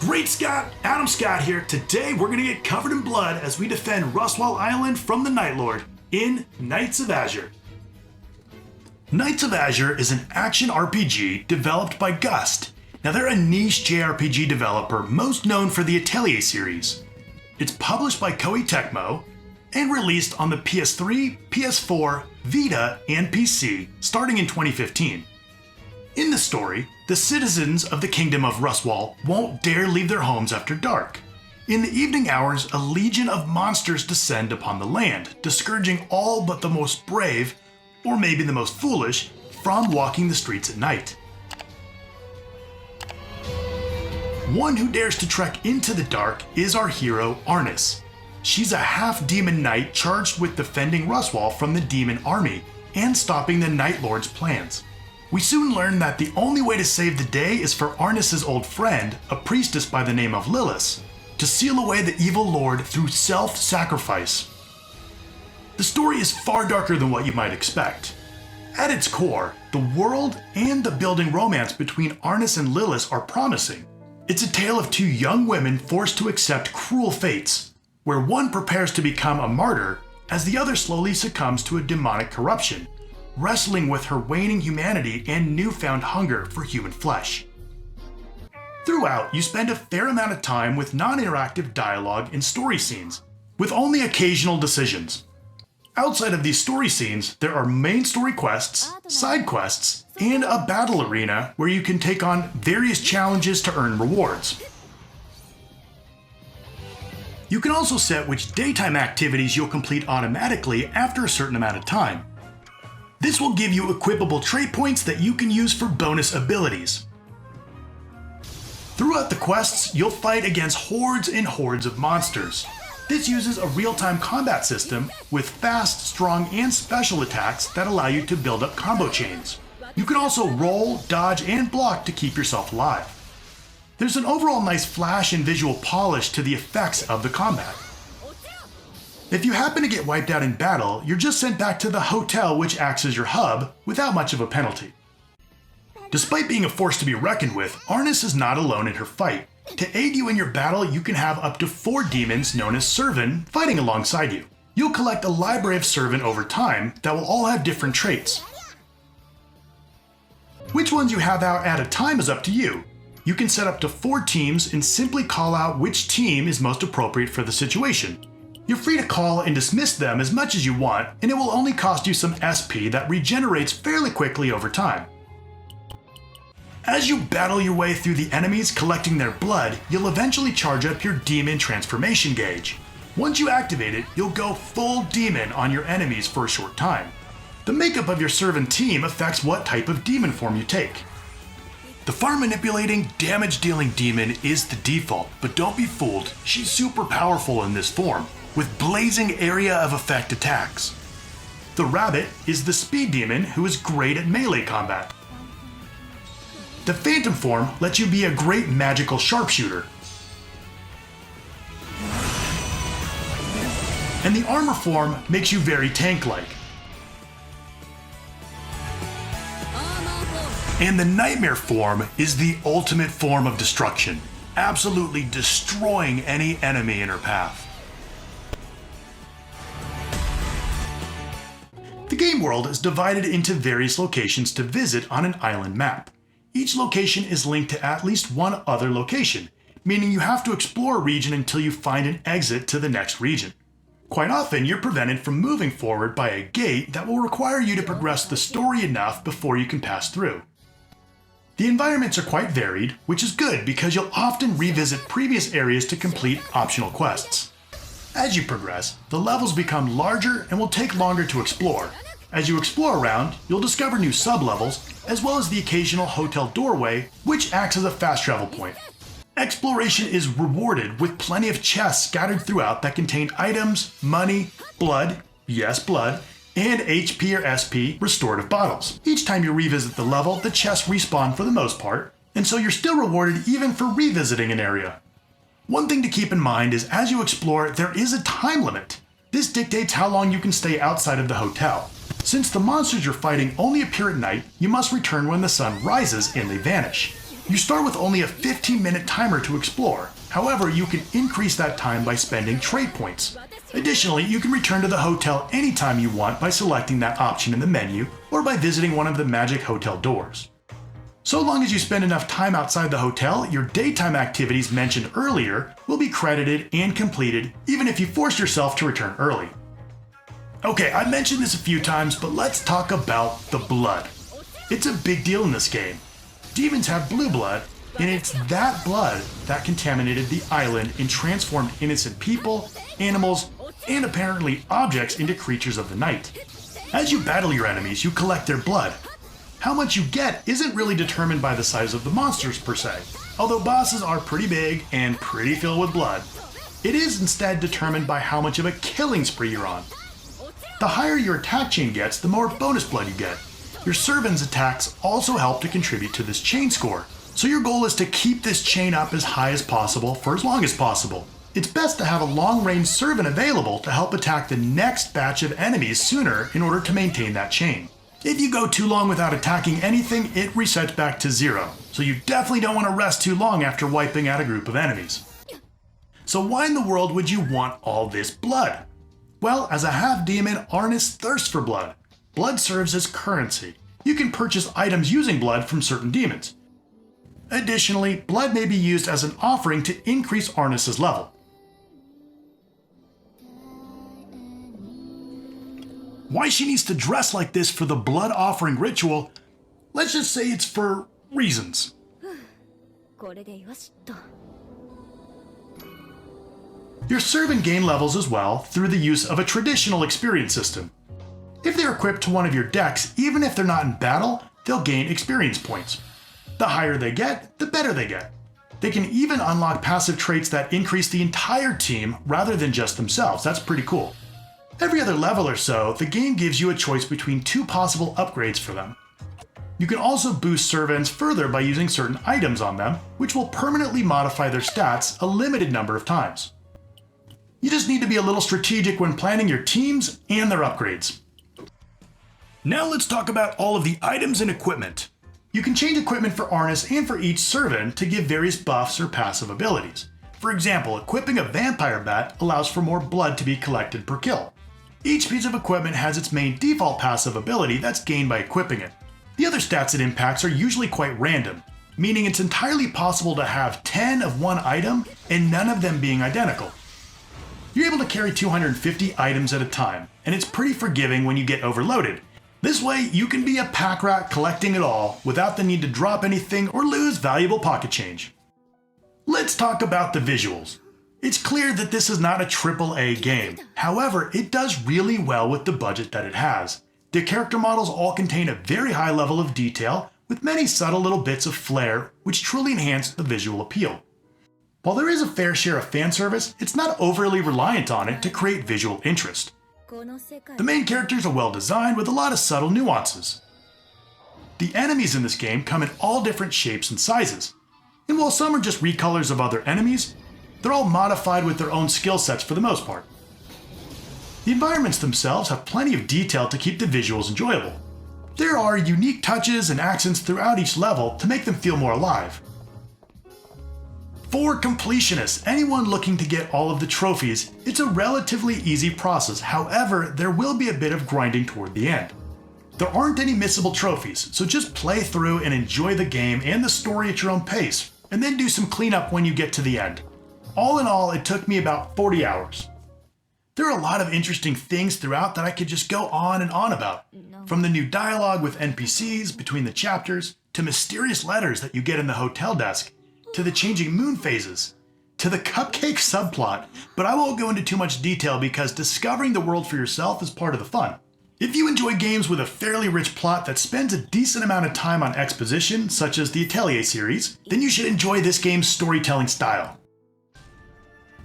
Great Scott, Adam Scott here. Today we're going to get covered in blood as we defend Ruswal Island from the Night Lord in Nights of Azure. Nights of Azure is an action RPG developed by Gust. Now they're a niche Jrpg developer most known for the Atelier series. It's published by Koei Tecmo and released on the PS3, PS4, Vita, and PC starting in 2015. In the story, the citizens of the kingdom of Ruswal won't dare leave their homes after dark. In the evening hours, a legion of monsters descend upon the land, discouraging all but the most brave, or maybe the most foolish, from walking the streets at night. One who dares to trek into the dark is our hero, Arnis. She's a half-demon knight charged with defending Ruswal from the demon army and stopping the Night Lord's plans. We soon learn that the only way to save the day is for Arnis's old friend, a priestess by the name of Lilith, to seal away the evil lord through self-sacrifice. The story is far darker than what you might expect. At its core, the world and the building romance between Arnis and Lilith are promising. It's a tale of two young women forced to accept cruel fates, where one prepares to become a martyr as the other slowly succumbs to a demonic corruption, wrestling with her waning humanity and newfound hunger for human flesh. Throughout, you spend a fair amount of time with non-interactive dialogue and story scenes, with only occasional decisions. Outside of these story scenes, there are main story quests, side quests, and a battle arena where you can take on various challenges to earn rewards. You can also set which daytime activities you'll complete automatically after a certain amount of time. This will give you equipable trait points that you can use for bonus abilities. Throughout the quests, you'll fight against hordes and hordes of monsters. This uses a real-time combat system with fast, strong, and special attacks that allow you to build up combo chains. You can also roll, dodge, and block to keep yourself alive. There's an overall nice flash and visual polish to the effects of the combat. If you happen to get wiped out in battle, you're just sent back to the hotel which acts as your hub without much of a penalty. Despite being a force to be reckoned with, Arnis is not alone in her fight. To aid you in your battle, you can have up to 4 demons known as Servans fighting alongside you. You'll collect a library of Servans over time that will all have different traits. Which ones you have out at a time is up to you. You can set up to 4 teams and simply call out which team is most appropriate for the situation. You're free to call and dismiss them as much as you want, and it will only cost you some SP that regenerates fairly quickly over time. As you battle your way through the enemies collecting their blood, you'll eventually charge up your demon transformation gauge. Once you activate it, you'll go full demon on your enemies for a short time. The makeup of your servant team affects what type of demon form you take. The farm manipulating, damage dealing demon is the default, but don't be fooled, she's super powerful in this form, with blazing area of effect attacks. The rabbit is the speed demon who is great at melee combat. The phantom form lets you be a great magical sharpshooter. And the armor form makes you very tank-like. And the nightmare form is the ultimate form of destruction, absolutely destroying any enemy in her path. The game world is divided into various locations to visit on an island map. Each location is linked to at least one other location, meaning you have to explore a region until you find an exit to the next region. Quite often, you're prevented from moving forward by a gate that will require you to progress the story enough before you can pass through. The environments are quite varied, which is good because you'll often revisit previous areas to complete optional quests. As you progress, the levels become larger and will take longer to explore. As you explore around, you'll discover new sub-levels, as well as the occasional hotel doorway, which acts as a fast travel point. Exploration is rewarded with plenty of chests scattered throughout that contain items, money, blood, yes blood, and HP or SP restorative bottles. Each time you revisit the level, the chests respawn for the most part, and so you're still rewarded even for revisiting an area. One thing to keep in mind is as you explore, there is a time limit. This dictates how long you can stay outside of the hotel. Since the monsters you're fighting only appear at night, you must return when the sun rises and they vanish. You start with only a 15-minute timer to explore. However, you can increase that time by spending trade points. Additionally, you can return to the hotel anytime you want by selecting that option in the menu or by visiting one of the magic hotel doors. So long as you spend enough time outside the hotel, your daytime activities mentioned earlier will be credited and completed even if you force yourself to return early. Okay, I mentioned this a few times, but let's talk about the blood. It's a big deal in this game. Demons have blue blood, and it's that blood that contaminated the island and transformed innocent people, animals, and apparently objects into creatures of the night. As you battle your enemies, you collect their blood. How much you get isn't really determined by the size of the monsters per se, although bosses are pretty big and pretty filled with blood. It is instead determined by how much of a killing spree you're on. The higher your attack chain gets, the more bonus blood you get. Your Servans attacks also help to contribute to this chain score, so your goal is to keep this chain up as high as possible for as long as possible. It's best to have a long-range Servant available to help attack the next batch of enemies sooner in order to maintain that chain. If you go too long without attacking anything, it resets back to 0, so you definitely don't want to rest too long after wiping out a group of enemies. So why in the world would you want all this blood? Well, as a half-demon, Arnis thirsts for blood. Blood serves as currency. You can purchase items using blood from certain demons. Additionally, blood may be used as an offering to increase Arnis's level. Why she needs to dress like this for the blood offering ritual, let's just say it's for reasons. Your servant gain levels as well through the use of a traditional experience system. If they're equipped to one of your decks, even if they're not in battle, they'll gain experience points. The higher they get, the better they get. They can even unlock passive traits that increase the entire team rather than just themselves. That's pretty cool. Every other level or so, the game gives you a choice between 2 possible upgrades for them. You can also boost Servants further by using certain items on them, which will permanently modify their stats a limited number of times. You just need to be a little strategic when planning your teams and their upgrades. Now let's talk about all of the items and equipment. You can change equipment for Arnis and for each Servant to give various buffs or passive abilities. For example, equipping a vampire bat allows for more blood to be collected per kill. Each piece of equipment has its main default passive ability that's gained by equipping it. The other stats it impacts are usually quite random, meaning it's entirely possible to have 10 of one item and none of them being identical. You're able to carry 250 items at a time, and it's pretty forgiving when you get overloaded. This way, you can be a pack rat collecting it all without the need to drop anything or lose valuable pocket change. Let's talk about the visuals. It's clear that this is not a AAA game. However, it does really well with the budget that it has. The character models all contain a very high level of detail with many subtle little bits of flair which truly enhance the visual appeal. While there is a fair share of fan service, it's not overly reliant on it to create visual interest. The main characters are well designed with a lot of subtle nuances. The enemies in this game come in all different shapes and sizes, and while some are just recolors of other enemies, they're all modified with their own skill sets for the most part. The environments themselves have plenty of detail to keep the visuals enjoyable. There are unique touches and accents throughout each level to make them feel more alive. For completionists, anyone looking to get all of the trophies, it's a relatively easy process. However, there will be a bit of grinding toward the end. There aren't any missable trophies, so just play through and enjoy the game and the story at your own pace, and then do some cleanup when you get to the end. All in all, it took me about 40 hours. There are a lot of interesting things throughout that I could just go on and on about. From the new dialogue with NPCs between the chapters, to mysterious letters that you get in the hotel desk, to the changing moon phases, to the cupcake subplot, but I won't go into too much detail because discovering the world for yourself is part of the fun. If you enjoy games with a fairly rich plot that spends a decent amount of time on exposition, such as the Atelier series, then you should enjoy this game's storytelling style.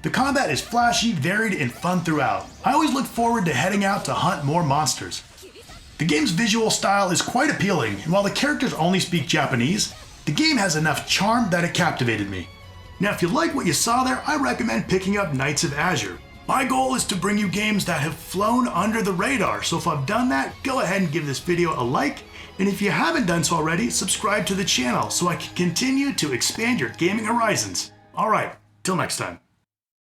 The combat is flashy, varied, and fun throughout. I always look forward to heading out to hunt more monsters. The game's visual style is quite appealing, and while the characters only speak Japanese, the game has enough charm that it captivated me. Now if you like what you saw there, I recommend picking up Nights of Azure. My goal is to bring you games that have flown under the radar, so if I've done that, go ahead and give this video a like, And if you haven't done so already, subscribe to the channel so I can continue to expand your gaming horizons. Alright, till next time.